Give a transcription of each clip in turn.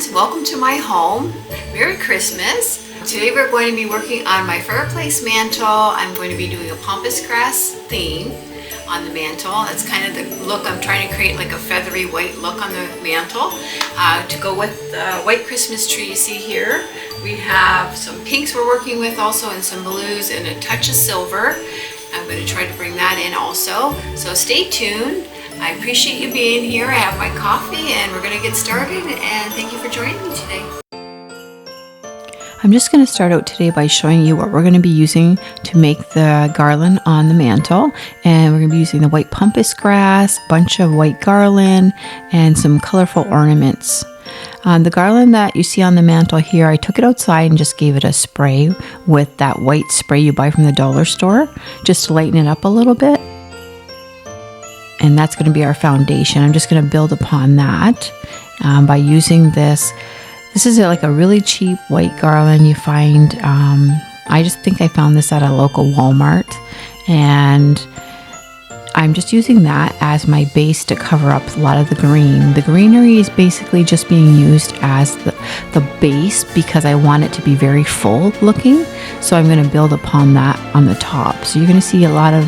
friends, welcome to my home. Merry Christmas. Today we're going to be working on my fireplace mantle. I'm going to be doing a pampas grass theme on the mantle. That's kind of the look I'm trying to create, like a feathery white look on the mantle. To go with the white Christmas tree you see here, we have some pinks we're working with also, and some blues and a touch of silver. I'm going to try to bring that in also, so stay tuned. I appreciate you being here. I have my coffee and we're going to get started, and thank you for joining me today. I'm just going to start out today by showing you what we're going to be using to make the garland on the mantle. And we're going to be using the white pompous grass, bunch of white garland, and some colorful ornaments. The garland that you see on the mantle here, I took it outside and just gave it a spray with that white spray you buy from the dollar store, just to lighten it up a little bit. And that's going to be our foundation. I'm just going to build upon that by using this. This is like a really cheap white garland you find. I just think I found this at a local Walmart. And I'm just using that as my base to cover up a lot of the green. The greenery is basically just being used as the base because I want it to be very full looking. So I'm going to build upon that on the top. So you're going to see a lot of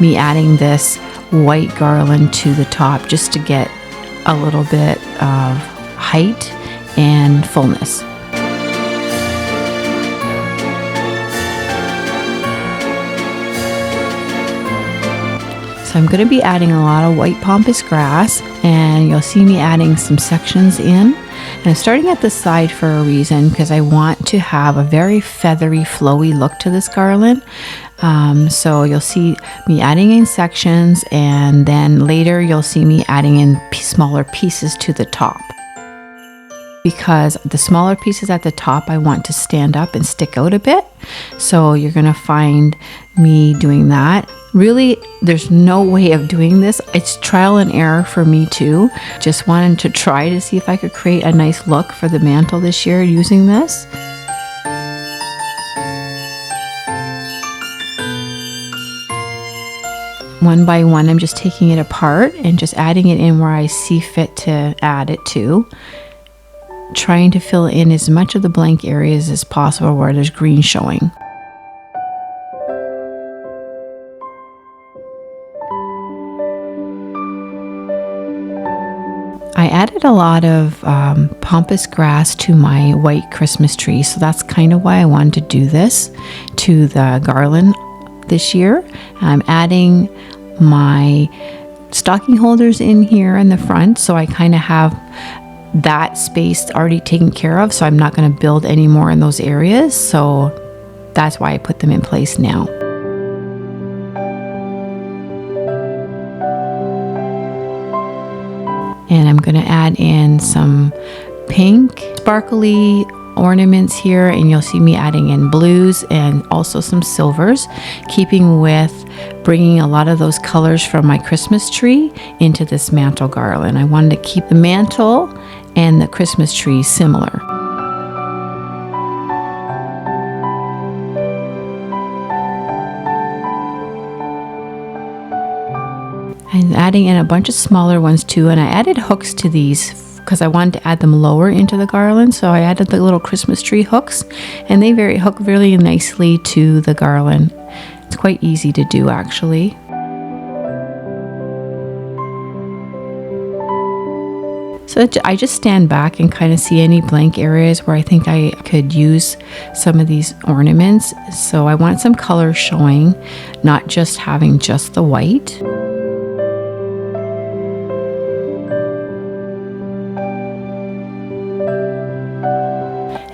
me adding this white garland to the top just to get a little bit of height and fullness. So I'm going to be adding a lot of white pompous grass, and you'll see me adding some sections in. And I'm starting at the side for a reason, because I want to have a very feathery, flowy look to this garland. So you'll see me adding in sections, and then later you'll see me adding in smaller pieces to the top. Because the smaller pieces at the top I want to stand up and stick out a bit. So you're going to find me doing that. Really, there's no way of doing this. It's trial and error for me too. Just wanted to try to see if I could create a nice look for the mantle this year using this. One by one, I'm just taking it apart and just adding it in where I see fit to add it to. Trying to fill in as much of the blank areas as possible where there's green showing. I added a lot of pompous grass to my white Christmas tree, so that's kind of why I wanted to do this to the garland this year. I'm adding my stocking holders in here in the front, so I kind of have that space already taken care of, so I'm not going to build any more in those areas. So that's why I put them in place now. And I'm going to add in some pink sparkly ornaments here, and you'll see me adding in blues and also some silvers, keeping with bringing a lot of those colors from my Christmas tree into this mantle garland. I wanted to keep the mantle and the Christmas tree similar. I'm adding in a bunch of smaller ones too, and I added hooks to these because I wanted to add them lower into the garland. So I added the little Christmas tree hooks, and they hook really nicely to the garland. It's quite easy to do actually. So I just stand back and kind of see any blank areas where I think I could use some of these ornaments. So I want some color showing, not just having just the white.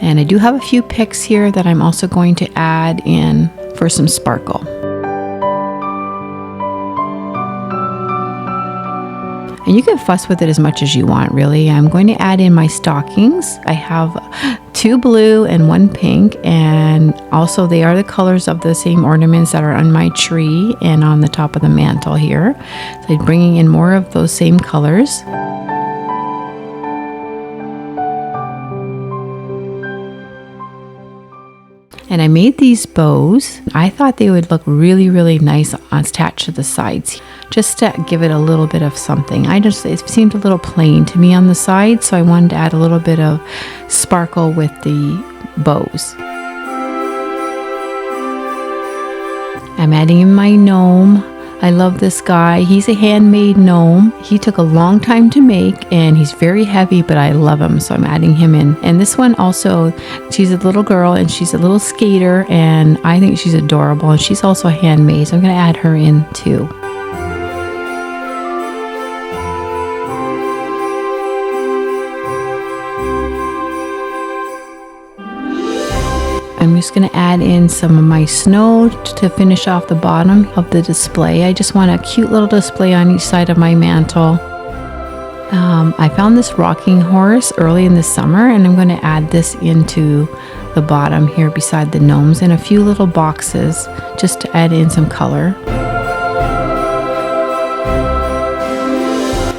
And I do have a few picks here that I'm also going to add in for some sparkle. And you can fuss with it as much as you want, really. I'm going to add in my stockings. I have 2 blue and 1 pink, and also they are the colors of the same ornaments that are on my tree and on the top of the mantle here. So I'm bringing in more of those same colors. And I made these bows. I thought they would look really, really nice attached to the sides, just to give it a little bit of something. It seemed a little plain to me on the side, so I wanted to add a little bit of sparkle with the bows. I'm adding in my gnome. I love this guy. He's a handmade gnome. He took a long time to make and he's very heavy, but I love him, so I'm adding him in. And this one also, she's a little girl and she's a little skater and I think she's adorable, and she's also handmade, so I'm going to add her in too. I'm just going to add in some of my snow to finish off the bottom of the display. I just want a cute little display on each side of my mantle. I found this rocking horse early in the summer, and I'm going to add this into the bottom here beside the gnomes in a few little boxes just to add in some color.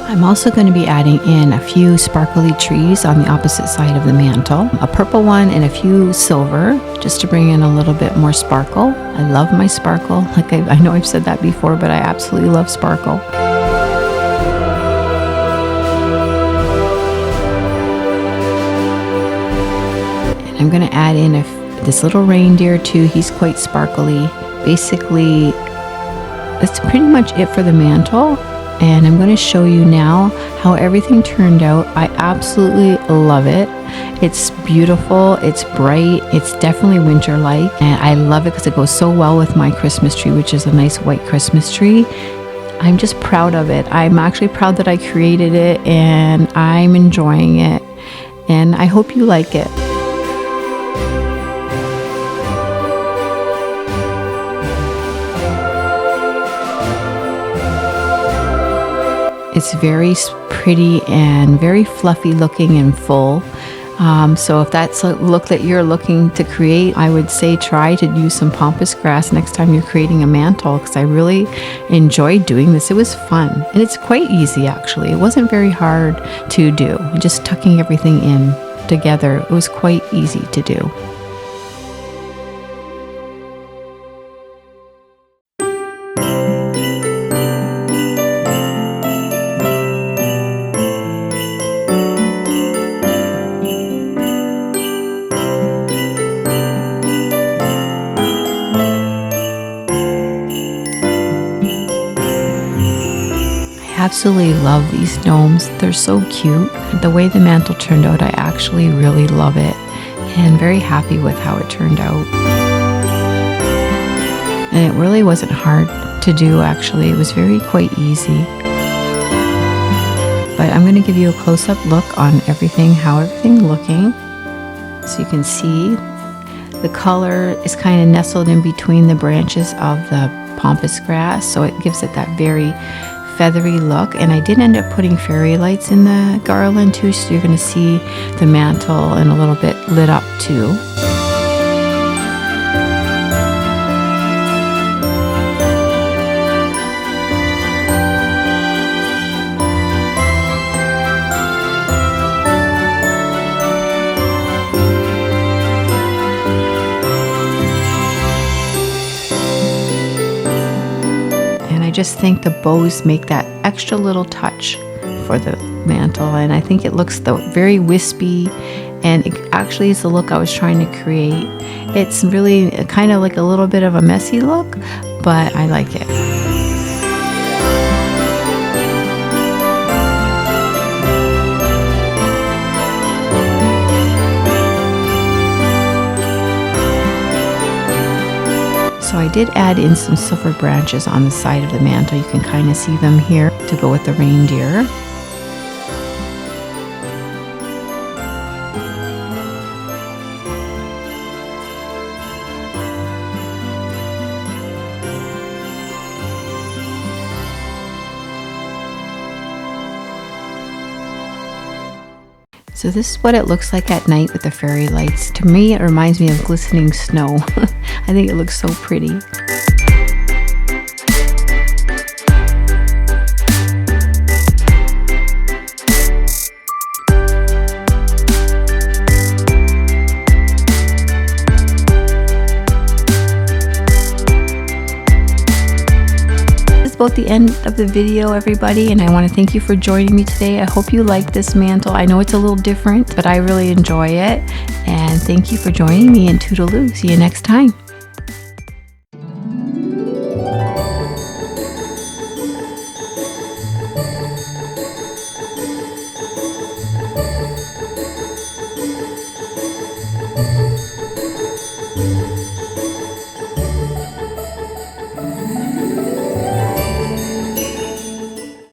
I'm also going to be adding in a few sparkly trees on the opposite side of the mantle, a purple one and a few silver, just to bring in a little bit more sparkle. I love my sparkle. Like I know I've said that before, but I absolutely love sparkle. And I'm going to add in this little reindeer too. He's quite sparkly. Basically, that's pretty much it for the mantle. And I'm going to show you now how everything turned out. I absolutely love it. It's beautiful, it's bright, it's definitely winter-like, and I love it because it goes so well with my Christmas tree, which is a nice white Christmas tree. I'm just proud of it. I'm actually proud that I created it, and I'm enjoying it, and I hope you like it. It's very pretty and very fluffy looking and full. So if that's a look that you're looking to create, I would say try to use some pompous grass next time you're creating a mantle, because I really enjoyed doing this. It was fun, and it's quite easy actually. It wasn't very hard to do. Just tucking everything in together, it was quite easy to do. Absolutely love these gnomes. They're so cute. The way the mantle turned out, I actually really love it, and very happy with how it turned out. And it really wasn't hard to do actually. It was quite easy. But I'm going to give you a close-up look on everything, how everything's looking. So you can see the color is kind of nestled in between the branches of the pompous grass, so it gives it that very feathery look. And I did end up putting fairy lights in the garland too, so you're going to see the mantle and a little bit lit up too. I just think the bows make that extra little touch for the mantle, and I think it looks very wispy, and it actually is the look I was trying to create. It's really kind of like a little bit of a messy look, but I like it. So I did add in some silver branches on the side of the mantle. You can kind of see them here to go with the reindeer. So this is what it looks like at night with the fairy lights. To me, it reminds me of glistening snow. I think it looks so pretty. about the end of the video, everybody, and I want to thank you for joining me today. I hope you like this mantle. I know it's a little different, but I really enjoy it. And thank you for joining me, and toodaloo. See you next time.